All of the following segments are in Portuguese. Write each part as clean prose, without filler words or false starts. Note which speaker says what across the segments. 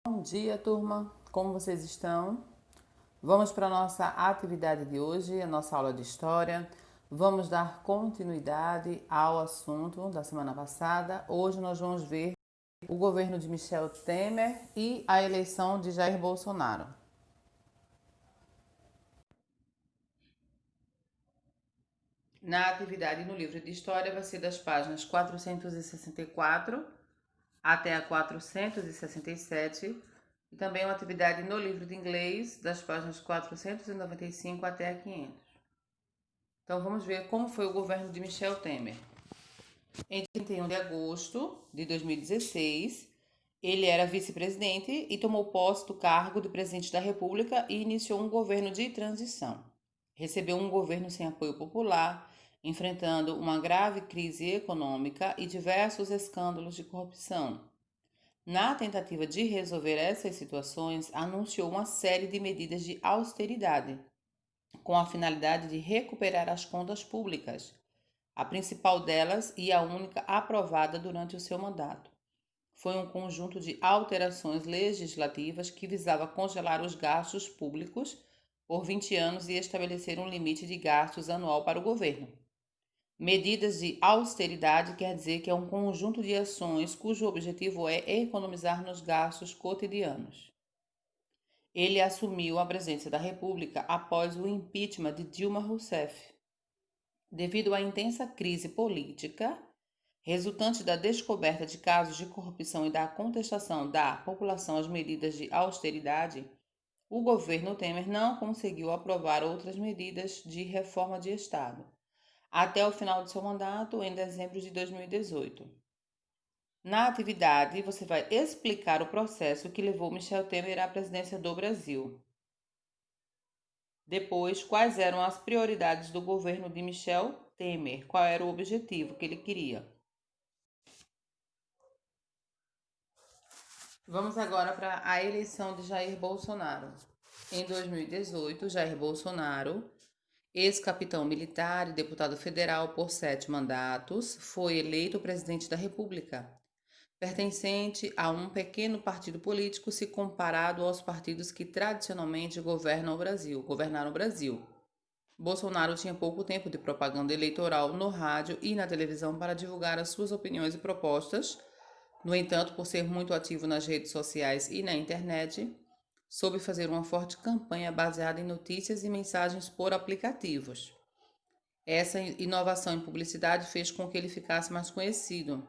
Speaker 1: Bom dia, turma. Como vocês estão? Vamos para a nossa atividade de hoje, a nossa aula de história. Vamos dar continuidade ao assunto da semana passada. Hoje nós vamos ver o governo de Michel Temer e a eleição de Jair Bolsonaro. Na atividade no livro de história vai ser das páginas 464 até a 467 e também uma atividade no livro de inglês das páginas 495 até a 500. Então vamos ver como foi o governo de Michel Temer. Em 31 de agosto de 2016, ele era vice-presidente e tomou posse do cargo de presidente da República e iniciou um governo de transição. Recebeu um governo sem apoio popular, enfrentando uma grave crise econômica e diversos escândalos de corrupção. Na tentativa de resolver essas situações, anunciou uma série de medidas de austeridade, com a finalidade de recuperar as contas públicas. A principal delas, e a única aprovada durante o seu mandato, foi um conjunto de alterações legislativas que visava congelar os gastos públicos por 20 anos e estabelecer um limite de gastos anual para o governo. Medidas de austeridade quer dizer que é um conjunto de ações cujo objetivo é economizar nos gastos cotidianos. Ele assumiu a presidência da República após o impeachment de Dilma Rousseff. Devido à intensa crise política resultante da descoberta de casos de corrupção e da contestação da população às medidas de austeridade, o governo Temer não conseguiu aprovar outras medidas de reforma de Estado até o final de seu mandato, em dezembro de 2018. Na atividade, você vai explicar o processo que levou Michel Temer à presidência do Brasil. Depois, quais eram as prioridades do governo de Michel Temer? Qual era o objetivo que ele queria? Vamos agora para a eleição de Jair Bolsonaro. Em 2018, Jair Bolsonaro, ex-capitão militar e deputado federal por 7 mandatos, foi eleito presidente da República, pertencente a um pequeno partido político se comparado aos partidos que tradicionalmente governaram o Brasil. Bolsonaro tinha pouco tempo de propaganda eleitoral no rádio e na televisão para divulgar as suas opiniões e propostas. No entanto, por ser muito ativo nas redes sociais e na internet, soube fazer uma forte campanha baseada em notícias e mensagens por aplicativos. Essa inovação em publicidade fez com que ele ficasse mais conhecido.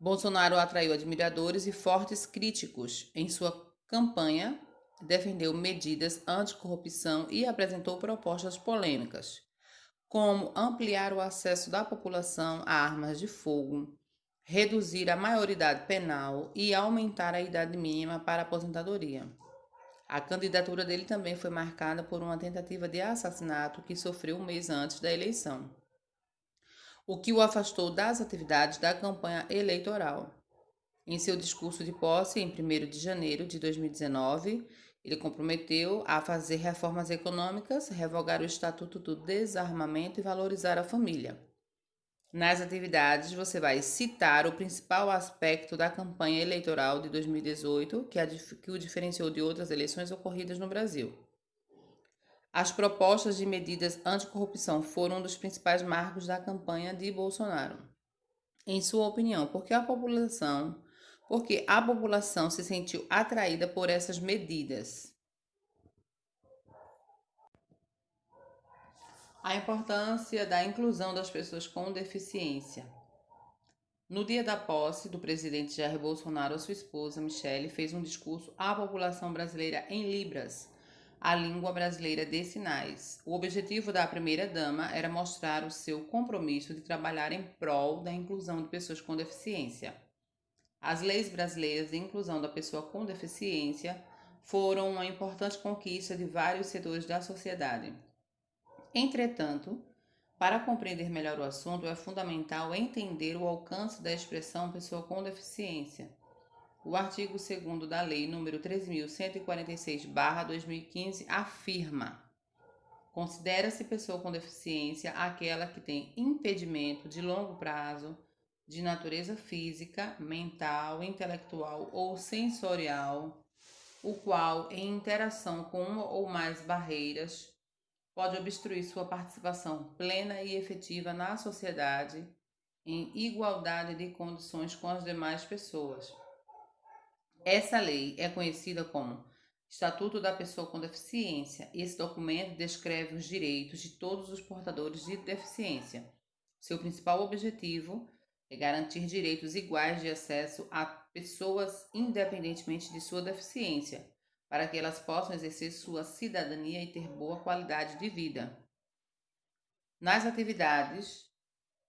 Speaker 1: Bolsonaro atraiu admiradores e fortes críticos. Em sua campanha, defendeu medidas anticorrupção e apresentou propostas polêmicas, como ampliar o acesso da população a armas de fogo, reduzir a maioridade penal e aumentar a idade mínima para a aposentadoria. A candidatura dele também foi marcada por uma tentativa de assassinato que sofreu um mês antes da eleição, o que o afastou das atividades da campanha eleitoral. Em seu discurso de posse, em 1º de janeiro de 2019, ele comprometeu a fazer reformas econômicas, revogar o Estatuto do Desarmamento e valorizar a família. Nas atividades, você vai citar o principal aspecto da campanha eleitoral de 2018, que o diferenciou de outras eleições ocorridas no Brasil. As propostas de medidas anticorrupção foram um dos principais marcos da campanha de Bolsonaro. Em sua opinião, porque a população se sentiu atraída por essas medidas? A importância da inclusão das pessoas com deficiência. No dia da posse do presidente Jair Bolsonaro, a sua esposa, Michele, fez um discurso à população brasileira em Libras, a língua brasileira de sinais. O objetivo da primeira-dama era mostrar o seu compromisso de trabalhar em prol da inclusão de pessoas com deficiência. As leis brasileiras de inclusão da pessoa com deficiência foram uma importante conquista de vários setores da sociedade. Entretanto, para compreender melhor o assunto, é fundamental entender o alcance da expressão pessoa com deficiência. O artigo 2º da Lei nº 3.146/2015 afirma: considera-se pessoa com deficiência aquela que tem impedimento de longo prazo de natureza física, mental, intelectual ou sensorial, o qual, em interação com uma ou mais barreiras, pode obstruir sua participação plena e efetiva na sociedade em igualdade de condições com as demais pessoas. Essa lei é conhecida como Estatuto da Pessoa com Deficiência. Esse documento descreve os direitos de todos os portadores de deficiência. Seu principal objetivo é garantir direitos iguais de acesso a pessoas independentemente de sua deficiência, para que elas possam exercer sua cidadania e ter boa qualidade de vida. Nas atividades,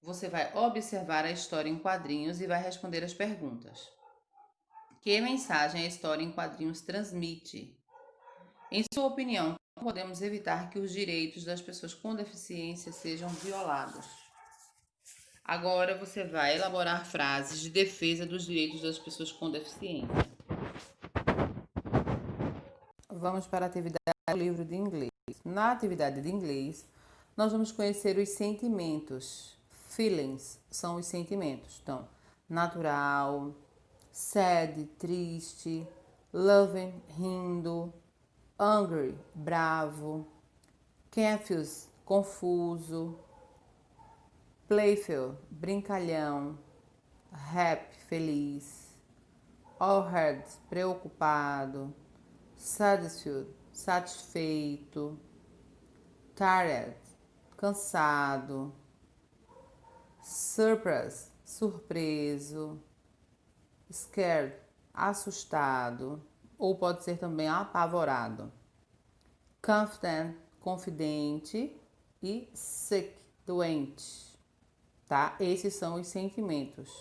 Speaker 1: você vai observar a história em quadrinhos e vai responder as perguntas. Que mensagem a história em quadrinhos transmite? Em sua opinião, como podemos evitar que os direitos das pessoas com deficiência sejam violados? Agora você vai elaborar frases de defesa dos direitos das pessoas com deficiência. Vamos para a atividade do livro de inglês. Na atividade de inglês, nós vamos conhecer os sentimentos. Feelings são os sentimentos. Então, natural, sad, triste, loving, rindo, angry, bravo, confused, confuso, playful, brincalhão, happy, feliz, awed, preocupado, satisfied, satisfeito, tired, cansado, surprised, surpreso, scared, assustado, ou pode ser também apavorado, confident, confidente e sick, doente, tá? Esses são os sentimentos.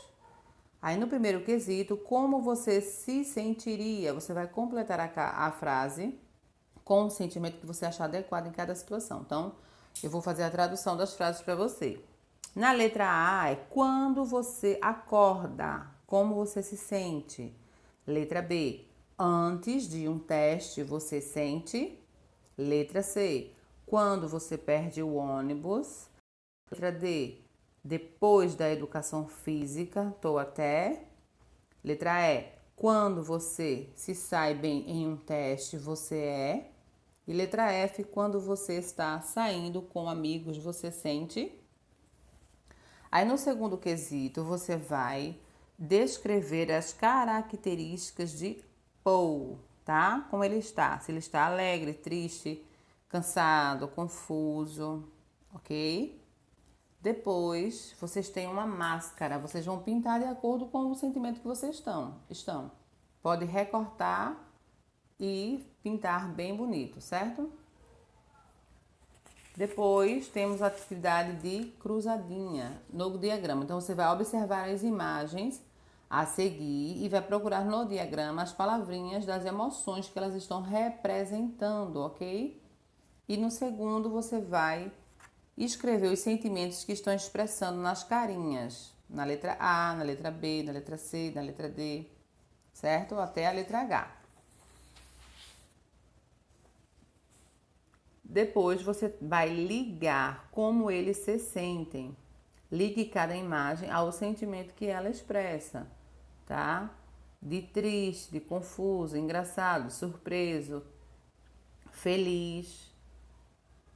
Speaker 1: Aí no primeiro quesito, como você se sentiria? Você vai completar a frase com o sentimento que você achar adequado em cada situação. Então, eu vou fazer a tradução das frases para você. Na letra A é quando você acorda, como você se sente. Letra B, antes de um teste você sente. Letra C, quando você perde o ônibus. Letra D, depois da educação física, tô até. Letra E, quando você se sai bem em um teste, você é. E letra F, quando você está saindo com amigos, você sente. Aí no segundo quesito, você vai descrever as características de Paul, tá? Como ele está. Se ele está alegre, triste, cansado, confuso, ok? Depois, vocês têm uma máscara. Vocês vão pintar de acordo com o sentimento que vocês estão. Pode recortar e pintar bem bonito, certo? Depois temos a atividade de cruzadinha no diagrama. Então você vai observar as imagens a seguir e vai procurar no diagrama as palavrinhas das emoções que elas estão representando, ok? E no segundo você vai escrever os sentimentos que estão expressando nas carinhas, na letra A, na letra B, na letra C, na letra D, certo? Até a letra H. Depois você vai ligar como eles se sentem. Ligue cada imagem ao sentimento que ela expressa, tá? De triste, de confuso, engraçado, surpreso, feliz.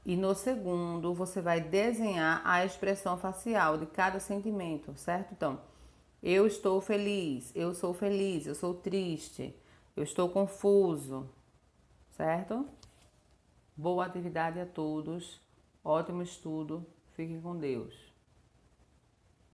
Speaker 1: E no segundo, você vai desenhar a expressão facial de cada sentimento, certo? Então, eu estou feliz, eu sou feliz, eu sou triste, eu estou confuso, certo? Boa atividade a todos, ótimo estudo, fiquem com Deus.